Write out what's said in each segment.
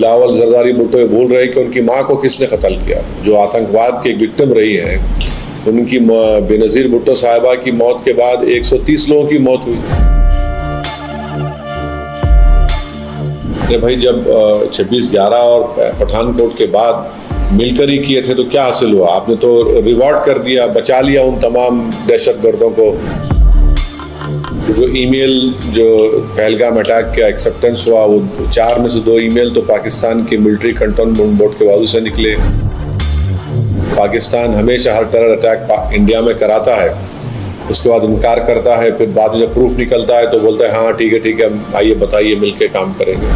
बिलावल जरदारी भुट्टो भूल रहे कि उनकी माँ को किसने कत्ल किया, जो आतंकवाद की एक विक्टिम रही है। उनकी बेनज़ीर भुट्टो साहिबा की मौत के बाद 130 लोगों की मौत हुई। भाई जब 26/11 और पठानकोट के बाद मिलकर ही किए थे तो क्या हासिल हुआ? आपने तो रिवॉर्ड कर दिया, बचा लिया उन तमाम दहशतगर्दों को। जो ईमेल जो पहलगाम अटैक का एक्सेप्टेंस हुआ, वो 4 में से 2 ईमेल तो पाकिस्तान के मिलिट्री कंटोनमेंट बोर्ड के बाजू से निकले। पाकिस्तान हमेशा हर टेरर अटैक इंडिया में कराता है, उसके बाद इनकार करता है, फिर बाद में जब प्रूफ निकलता है तो बोलता है हाँ ठीक है आइए बताइए, मिलके काम करेंगे।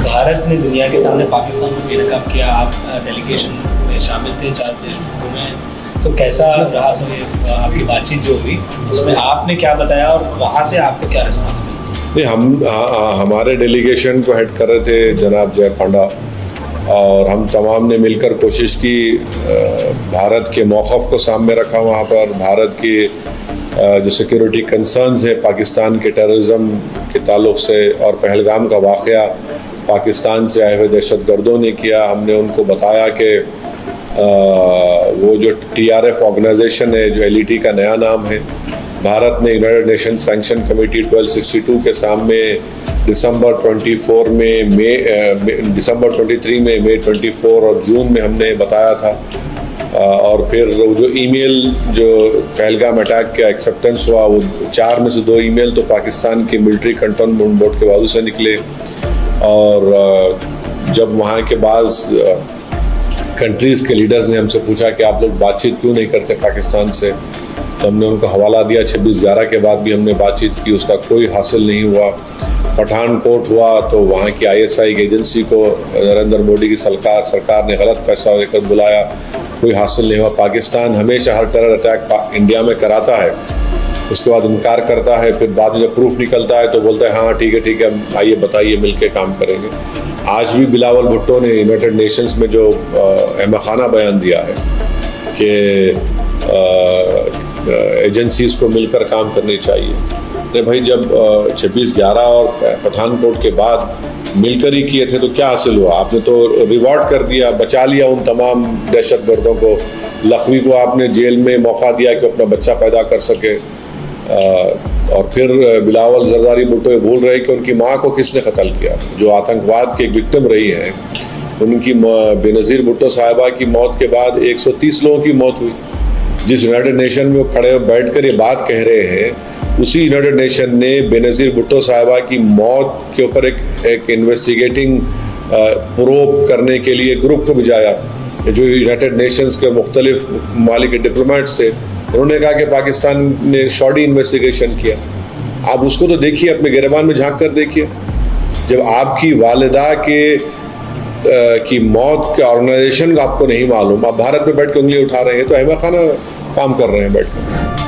भारत ने दुनिया के सामने पाकिस्तान को बेनकाब किया। आप डेलीगेशन में शामिल थे 4 देशों में, तो कैसा रहा सर आपकी बातचीत जो हुई, उसमें आपने क्या बताया और वहाँ से आपको क्या रिस्पॉन्स मिला? नहीं, हमारे डेलीगेशन को हेड कर रहे थे जनाब जय पांडा, और हम तमाम ने मिलकर कोशिश की, भारत के मौक़िफ़ को सामने रखा वहाँ पर। भारत की जो सिक्योरिटी कंसर्न्स है पाकिस्तान के टेररिज्म के ताल्लुक़ से, और पहलगाम का वाक़या पाकिस्तान से आए हुए दहशतगर्दों ने किया। हमने उनको बताया कि वो जो TRF ऑर्गेनाइजेशन है, जो LET का नया नाम है, भारत ने यूनाइटेड नेशन सैंक्शन कमेटी 1262 के सामने दिसंबर 24 में, दिसंबर 23 में, मई 24 और जून में हमने बताया था। और फिर जो ईमेल जो पहलगाम अटैक का एक्सेप्टेंस हुआ, वो 4 में से 2 ईमेल तो पाकिस्तान के मिलिट्री कंटोनमेंट बोर्ड के बाजू से निकले। और जब वहाँ के बाज़ कंट्रीज़ के लीडर्स ने हमसे पूछा कि आप लोग बातचीत क्यों नहीं करते पाकिस्तान से, तो हमने उनको हवाला दिया। 26/11 के बाद भी हमने बातचीत की, उसका कोई हासिल नहीं हुआ। पठानकोट हुआ तो वहाँ की ISI की एजेंसी को नरेंद्र मोदी की सरकार ने गलत फैसला लेकर बुलाया, कोई हासिल नहीं हुआ। पाकिस्तान हमेशा हर टेरर अटैक इंडिया में कराता है, उसके बाद इनकार करता है, फिर बाद में जब प्रूफ निकलता है तो बोलता है हाँ ठीक है आइए बताइए, मिलके काम करेंगे। आज भी बिलावल भुट्टो ने यूनाइटेड नेशंस में जो अहमखाना बयान दिया है कि एजेंसीज़ को मिलकर काम करनी चाहिए। नहीं भाई जब 26/11 और पठानकोट के बाद मिलकर ही किए थे तो क्या हासिल हुआ? आपने तो रिवॉर्ड कर दिया, बचा लिया उन तमाम दहशतगर्दों को। लखवी को आपने जेल में मौका दिया कि अपना बच्चा पैदा कर सके। और फिर बिलावल जरदारी भुट्टो भूल रहे कि उनकी माँ को किसने कत्ल किया, जो आतंकवाद की एक विक्टिम रही है। उनकी बेनज़ीर भुट्टो साहिबा की मौत के बाद 130 लोगों की मौत हुई। जिस यूनाइटेड नेशन में वो खड़े बैठ कर ये बात कह रहे हैं, उसी यूनाइटेड नेशन ने बेनज़ीर भुट्टो साहिबा की मौत के ऊपर एक इन्वेस्टिगेटिंग प्रोब करने के लिए ग्रुप को भिजाया, जो यूनाइटेड नेशंस के मुख्तलिफ ममालिक के डिप्लोमेट्स थे। उन्होंने कहा कि पाकिस्तान ने शॉडी इन्वेस्टिगेशन किया। आप उसको तो देखिए, अपने गिरबान में झांक कर देखिए। जब आपकी वालिदा की मौत के ऑर्गेनाइजेशन का आपको नहीं मालूम, आप भारत में बैठ कर उंगली उठा रहे हैं, तो अहमखाना काम कर रहे हैं बैठ कर।